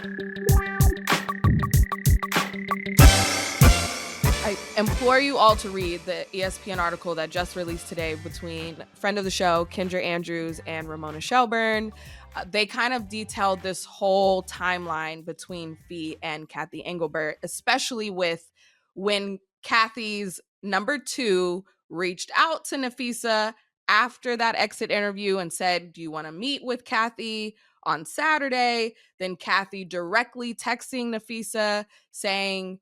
I implore you all to read the ESPN article that just released today between friend of the show, Kendra Andrews, and Ramona Shelburne. They kind of detailed this whole timeline between Phee and Cathy Engelbert, especially with when Cathy's number 2 reached out to Napheesa after that exit interview and said, do you want to meet with Cathy on Saturday? Then Cathy directly texting Napheesa saying,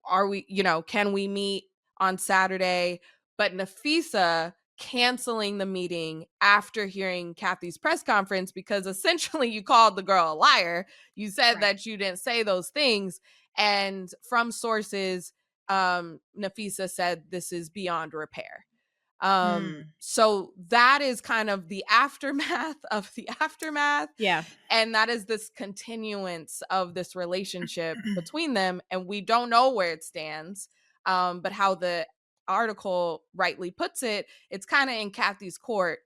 can we meet on Saturday? But Napheesa canceling the meeting after hearing Cathy's press conference because essentially you called the girl a liar. You said that you didn't say those things. And from sources, Napheesa said this is beyond repair. So that is kind of the aftermath of the aftermath. Yeah. And that is this continuance of this relationship between them. And we don't know where it stands. But how the article rightly puts it, it's kind of in Cathy's court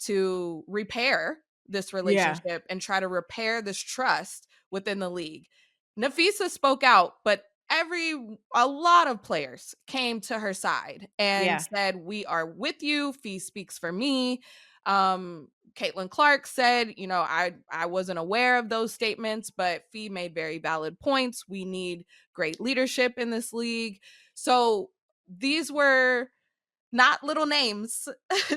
to repair this relationship and try to repair this trust within the league. Napheesa spoke out, but a lot of players came to her side and said, we are with you. Phee speaks for me. Caitlin Clark said, I wasn't aware of those statements, but Phee made very valid points. We need great leadership in this league. So these were not little names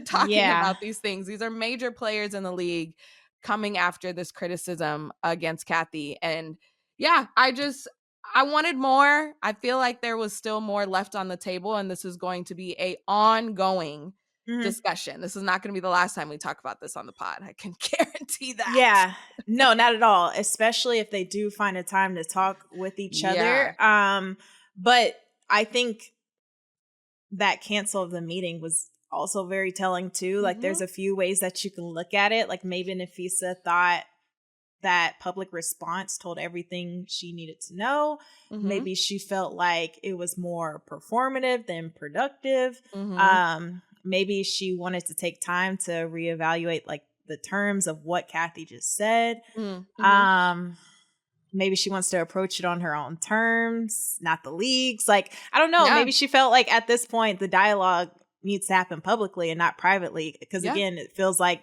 talking about these things. These are major players in the league coming after this criticism against Cathy. And yeah, I wanted more. I feel like there was still more left on the table, and this is going to be a ongoing discussion. This is not going to be the last time we talk about this on the pod. I can guarantee that. Yeah. No, not at all. Especially if they do find a time to talk with each other. But I think that cancel of the meeting was also very telling too. Like there's a few ways that you can look at it. Like maybe Napheesa thought that public response told everything she needed to know. Maybe she felt like it was more performative than productive. Maybe she wanted to take time to reevaluate like the terms of what Cathy just said. Maybe she wants to approach it on her own terms, not the league's. Like, I don't know. Maybe she felt like at this point the dialogue needs to happen publicly and not privately. Because again, it feels like,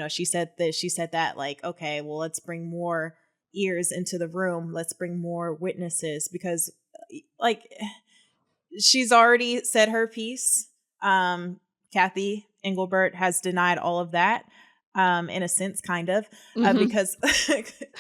she said this, she said that, like, okay, well, let's bring more ears into the room. Let's bring more witnesses because like she's already said her piece. Cathy Engelbert has denied all of that. In a sense, kind of, because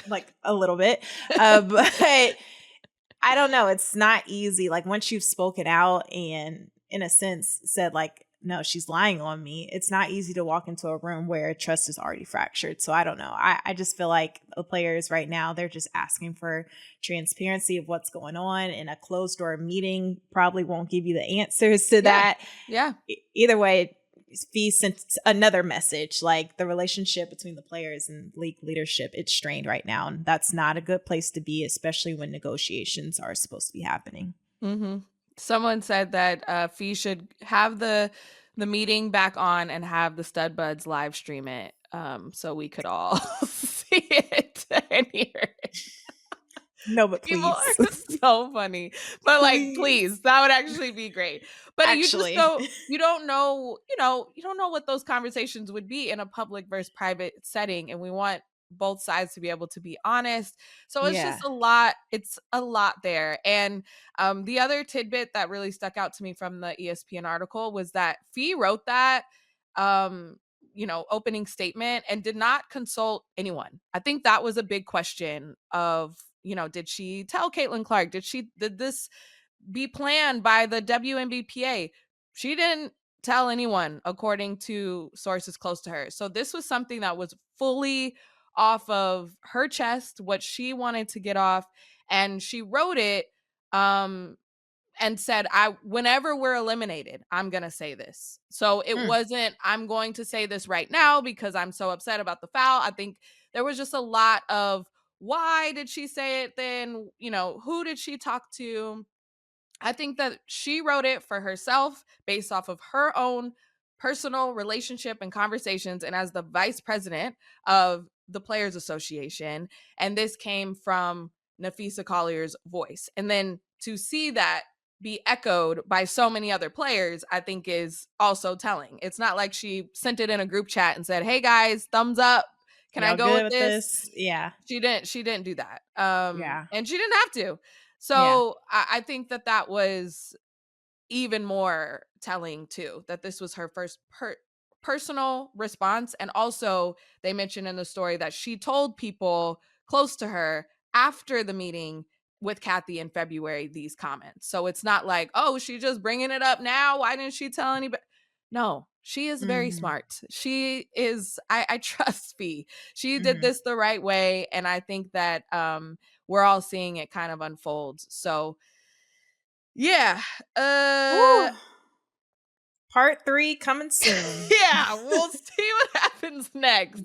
like a little bit, but I don't know. It's not easy. Like once you've spoken out and in a sense said like, no, she's lying on me. It's not easy to walk into a room where trust is already fractured. So I don't know. I just feel like the players right now, they're just asking for transparency of what's going on, and a closed door meeting probably won't give you the answers to that. Yeah. Either way, Phee sent another message, like the relationship between the players and league leadership, it's strained right now. And that's not a good place to be, especially when negotiations are supposed to be happening. Someone said that Phee should have the meeting back on and have the Stud Buds live stream it so we could all see it and hear it. No, but please. People are so funny. But like, please, that would actually be great. But actually, you don't know what those conversations would be in a public versus private setting. And we want both sides to be able to be honest. So it's just a lot. It's a lot there. And the other tidbit that really stuck out to me from the ESPN article was that Phee wrote that opening statement and did not consult anyone. I think that was a big question of, did she tell Caitlin Clark? Did this be planned by the WNBPA? She didn't tell anyone, according to sources close to her. So this was something that was fully off of her chest, what she wanted to get off. And she wrote it and said, whenever we're eliminated, I'm going to say this. So it wasn't, I'm going to say this right now because I'm so upset about the foul. I think there was just a lot of, why did she say it then? Who did she talk to? I think that she wrote it for herself based off of her own personal relationship and conversations, and as the vice president of the Players Association. And this came from Napheesa Collier's voice. And then to see that be echoed by so many other players, I think is also telling. It's not like she sent it in a group chat and said, "Hey guys, thumbs up. Can I Y'all go good with with this?" this? Yeah. She didn't do that. Yeah. And she didn't have to. Yeah. So I think that that was even more telling too, that this was her first personal response. And also they mentioned in the story that she told people close to her after the meeting with Cathy in February these comments. So it's not like, oh, she's just bringing it up now, why didn't she tell anybody? No, she is very Mm-hmm. smart. She is, I trust Phee. She did Mm-hmm. this the right way, and I think that we're all seeing it kind of unfold. So yeah. Woo. Part 3 coming soon. Yeah, we'll see what happens next.